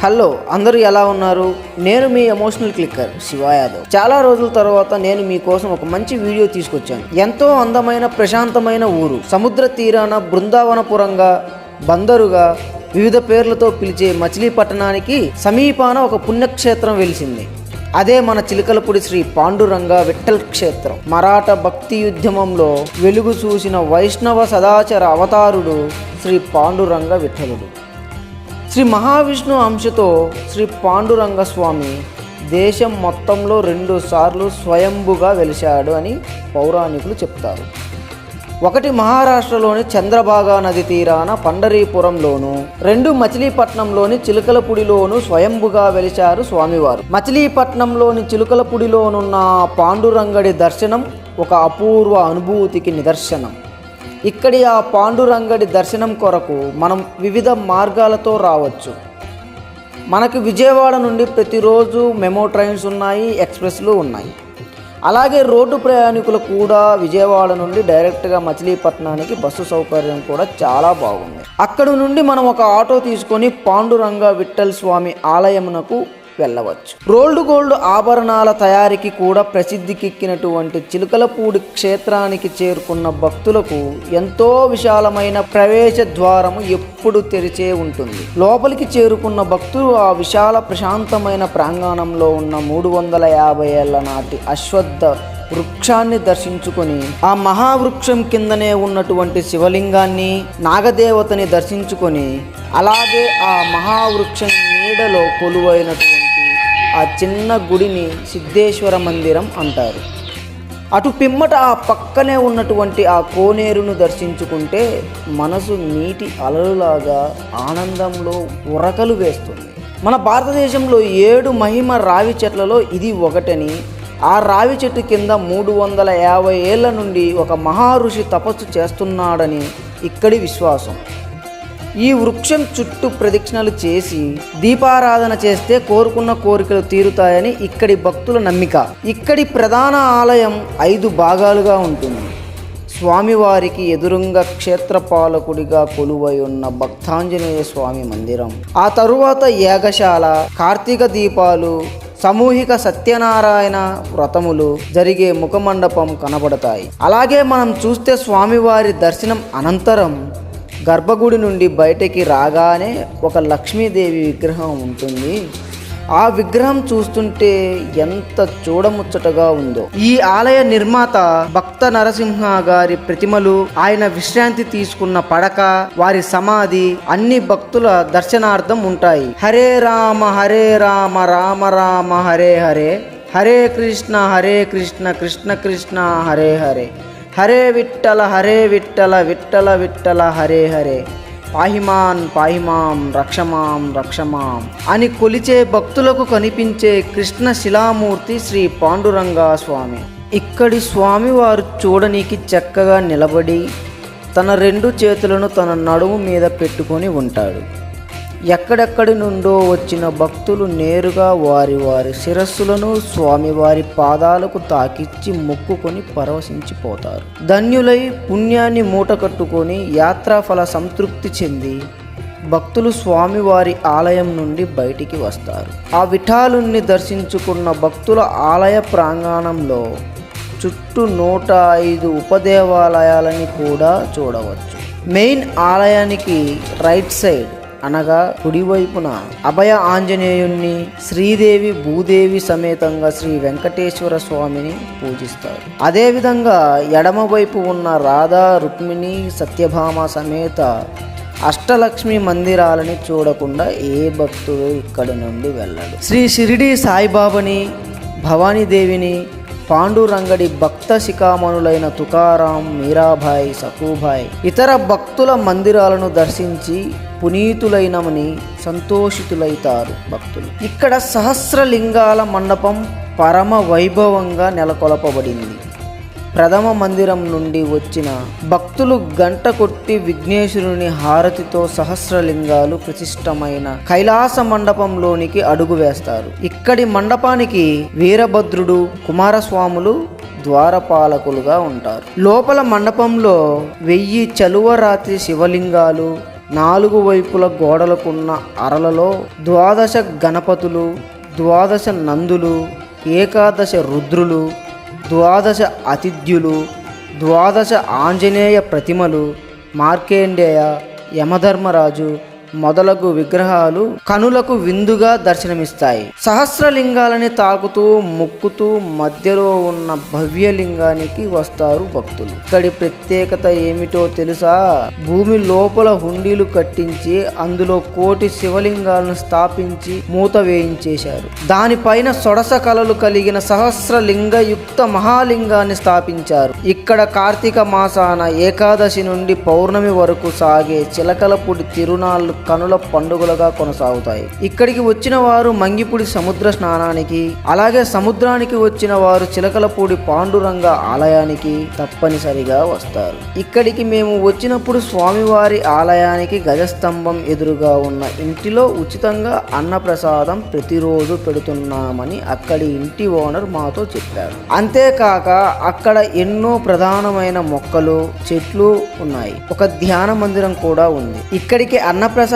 Hello, అందరూ ఎలా ఉన్నారు? నేను మీ ఎమోషనల్ క్లిక్కర్ శివ యాదవ్. చాలా రోజుల తర్వాత నేను మీకోసం ఒక మంచి వీడియో తీసుకొచ్చాను. ఎంతో అందమైన ప్రశాంతమైన ఊరు, సముద్ర తీరాన బృందావనపురంగా, బందరుగా, వివిధ పేర్లతో పిలిచే మచిలీపట్నానికి సమీపాన ఒక పుణ్యక్షేత్రం వెలిసింది. అదే మన చిలకలపూడి శ్రీ పాండురంగ విఠల్ క్షేత్రం. మరాఠ భక్తి ఉద్యమంలో వెలుగు చూసిన వైష్ణవ సదాచార అవతారుడు శ్రీ పాండురంగ విఠలుడు. శ్రీ మహావిష్ణు అంశతో శ్రీ పాండురంగ స్వామి దేశం మొత్తంలో 2 సార్లు స్వయంభుగా వెలిశాడు అని పౌరాణికులు చెప్తారు. ఒకటి మహారాష్ట్రలోని చంద్రభాగా నది తీరాన పండరీపురంలోను, 2 మచిలీపట్నంలోని చిలకలపూడిలోను స్వయంభుగా వెలిశారు స్వామివారు. మచిలీపట్నంలోని చిలకలపూడిలోనున్న పాండురంగడి దర్శనం ఒక అపూర్వ అనుభూతికి నిదర్శనం. ఇక్కడి ఆ పాండురంగడి దర్శనం కొరకు మనం వివిధ మార్గాలతో రావచ్చు. మనకి విజయవాడ నుండి ప్రతిరోజు మెమో ట్రైన్స్ ఉన్నాయి, ఎక్స్ప్రెస్లు ఉన్నాయి. అలాగే రోడ్డు ప్రయాణికులు కూడా విజయవాడ నుండి డైరెక్ట్గా మచిలీపట్నానికి బస్సు సౌకర్యం కూడా చాలా బాగుంది. అక్కడి నుండి మనం ఒక ఆటో తీసుకొని పాండురంగ విఠల్ స్వామి ఆలయమునకు వెళ్ళవచ్చు. రోల్డ్ గోల్డ్ ఆభరణాల తయారీకి కూడా ప్రసిద్ధికెక్కినటువంటి చిలకలపూడి క్షేత్రానికి చేరుకున్న భక్తులకు ఎంతో విశాలమైన ప్రవేశ ద్వారము ఎప్పుడు తెరిచే ఉంటుంది. లోపలికి చేరుకున్న భక్తులు ఆ విశాల ప్రశాంతమైన ప్రాంగణంలో ఉన్న 350 ఏళ్ల నాటి అశ్వత్థ వృక్షాన్ని దర్శించుకొని, ఆ మహావృక్షం కిందనే ఉన్నటువంటి శివలింగాన్ని, నాగదేవతని దర్శించుకొని, అలాగే ఆ మహావృక్షం నీడలో కొలువైనటువంటి ఆ చిన్న గుడిని సిద్ధేశ్వర మందిరం అంటారు. అటు పిమ్మట ఆ పక్కనే ఉన్నటువంటి ఆ కోనేరును దర్శించుకుంటే మనసు నీటి అలలులాగా ఆనందంలో ఉరకలు వేస్తుంది. మన భారతదేశంలో 7 మహిమ రావి చెట్లలో ఇది ఒకటని, ఆ రావి చెట్టు కింద 350 ఏళ్ల నుండి ఒక మహారుషి తపస్సు చేస్తున్నాడని ఇక్కడి విశ్వాసం. ఈ వృక్షం చుట్టూ ప్రదక్షిణలు చేసి దీపారాధన చేస్తే కోరుకున్న కోరికలు తీరుతాయని ఇక్కడి భక్తుల నమ్మిక. ఇక్కడి ప్రధాన ఆలయం 5 భాగాలుగా ఉంటుంది. స్వామివారికి ఎదురుంగా క్షేత్రపాలకుడిగా కొలువై ఉన్న భక్తాంజనేయ స్వామి మందిరం, ఆ తరువాత యాగశాల, కార్తీక దీపాలు, సమూహిక సత్యనారాయణ వ్రతములు జరిగే ముఖమండపం కనబడతాయి. అలాగే మనం చూస్తే స్వామివారి దర్శనం అనంతరం గర్భగుడి నుండి బయటికి రాగానే ఒక లక్ష్మీదేవి విగ్రహం ఉంటుంది. ఆ విగ్రహం చూస్తుంటే ఎంత చూడముచ్చటగా ఉందో. ఈ ఆలయ నిర్మాత భక్త నరసింహ గారి ప్రతిమలు, ఆయన విశ్రాంతి తీసుకున్న పడక, వారి సమాధి అన్ని భక్తుల దర్శనార్థం ఉంటాయి. హరే రామ రామ రామ హరే హరే, హరే కృష్ణ కృష్ణ కృష్ణ హరే హరే, హరే విఠల విఠల విఠల హరే హరే, పాహిమాం రక్షమాం అని కొలిచే భక్తులకు కనిపించే కృష్ణ శిలామూర్తి శ్రీ పాండురంగ స్వామి. ఇక్కడి స్వామివారు చూడనీకి చక్కగా నిలబడి తన 2 చేతులను తన నడుము మీద పెట్టుకొని ఉంటాడు. ఎక్కడెక్కడి నుండో వచ్చిన భక్తులు నేరుగా వారి శిరస్సులను స్వామివారి పాదాలకు తాకిచ్చి మొక్కుకొని పరవశించిపోతారు. ధన్యులై పుణ్యాన్ని మూట కట్టుకొని యాత్రాఫల సంతృప్తి చెంది భక్తులు స్వామివారి ఆలయం నుండి బయటికి వస్తారు. ఆ విఠాలుని దర్శించుకున్న భక్తుల ఆలయ ప్రాంగణంలో చుట్టూ 105 ఉపదేవాలయాలని కూడా చూడవచ్చు. మెయిన్ ఆలయానికి రైట్ సైడ్ అనగా కుడివైపున అభయ ఆంజనేయుణ్ణి, శ్రీదేవి భూదేవి సమేతంగా శ్రీ వెంకటేశ్వర స్వామిని పూజిస్తారు. అదేవిధంగా ఎడమవైపు ఉన్న రాధా రుక్మిణి సత్యభామ సమేత అష్టలక్ష్మి మందిరాలని చూడకుండా ఏ భక్తుడు ఇక్కడి నుండి వెళ్ళడు. శ్రీ షిరిడి సాయిబాబాని, భవానీదేవిని, పాండురంగడి భక్త శిఖామణులైన తుకారాం, మీరాబాయి, సఖూబాయి ఇతర భక్తుల మందిరాలను దర్శించి పునీతులైనమని సంతోషితులైతారు భక్తులు. ఇక్కడ సహస్రలింగాల మండపం పరమ వైభవంగా నెలకొల్పబడింది. ప్రథమ మందిరం నుండి వచ్చిన భక్తులు గంట కొట్టి విఘ్నేశ్వరుని హారతితో సహస్రలింగాలు ప్రతిష్టమైన కైలాస మండపంలోనికి అడుగు వేస్తారు. ఇక్కడి మండపానికి వీరభద్రుడు, కుమారస్వాములు ద్వారపాలకులుగా ఉంటారు. లోపల మండపంలో 1000 చలువరాతి శివలింగాలు, 4 వైపుల గోడలకున్న అరలలో 12 గణపతులు, 12 నందులు, ఏకాదశ రుద్రులు, 12 అతిథ్యులు, 12 ఆంజనేయ ప్రతిమలు, మార్కండేయ, యమధర్మరాజు మొదలగు విగ్రహాలు కనులకు విందుగా దర్శనమిస్తాయి. సహస్రలింగాలని తాకుతూ మొక్కుతూ మధ్యలో ఉన్న భవ్యలింగానికి వస్తారు భక్తులు. ఇక్కడి ప్రత్యేకత ఏమిటో తెలుసా? భూమి లోపల హుండీలు కట్టించి అందులో 1 కోటి శివలింగాలను స్థాపించి మూత వేయించేశారు. దానిపైన సొడస కళలు కలిగిన సహస్రలింగయుక్త మహాలింగాన్ని స్థాపించారు. ఇక్కడ కార్తీక మాసాన ఏకాదశి నుండి పౌర్ణమి వరకు సాగే చిలకలపూడి తిరునాళ్లు కనుల పండుగలుగా కొనసాగుతాయి. ఇక్కడికి వచ్చిన వారు మంగిపుడి సముద్ర స్నానానికి, అలాగే సముద్రానికి వచ్చిన వారు చిలకలపూడి పాండురంగ ఆలయానికి తప్పనిసరిగా వస్తారు. ఇక్కడికి మేము వచ్చినప్పుడు స్వామివారి ఆలయానికి గజస్తంభం ఎదురుగా ఉన్న ఇంటిలో ఉచితంగా అన్నప్రసాదం ప్రతిరోజు పెడుతున్నామని అక్కడి ఇంటి ఓనర్ మాతో చెప్పారు. అంతేకాక అక్కడ ఎన్నో ప్రధానమైన మొక్కలు, చెట్లు ఉన్నాయి. ఒక ధ్యాన మందిరం కూడా ఉంది. ఇక్కడికి అన్నప్రసాదానికి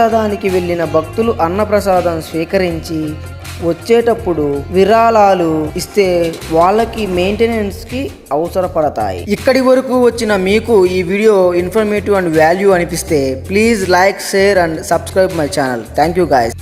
వెళ్ళిన భక్తులు అన్నప్రసాదం స్వీకరించి వచ్చేటప్పుడు విరాళాలు ఇస్తే వాళ్ళకి మెయింటెనెన్స్ కి అవసరపడతాయి. ఇక్కడి వరకు వచ్చిన మీకు ఈ వీడియో ఇన్ఫర్మేటివ్ అండ్ వాల్యూ అనిపిస్తే please like, share and subscribe my channel. Thank you guys.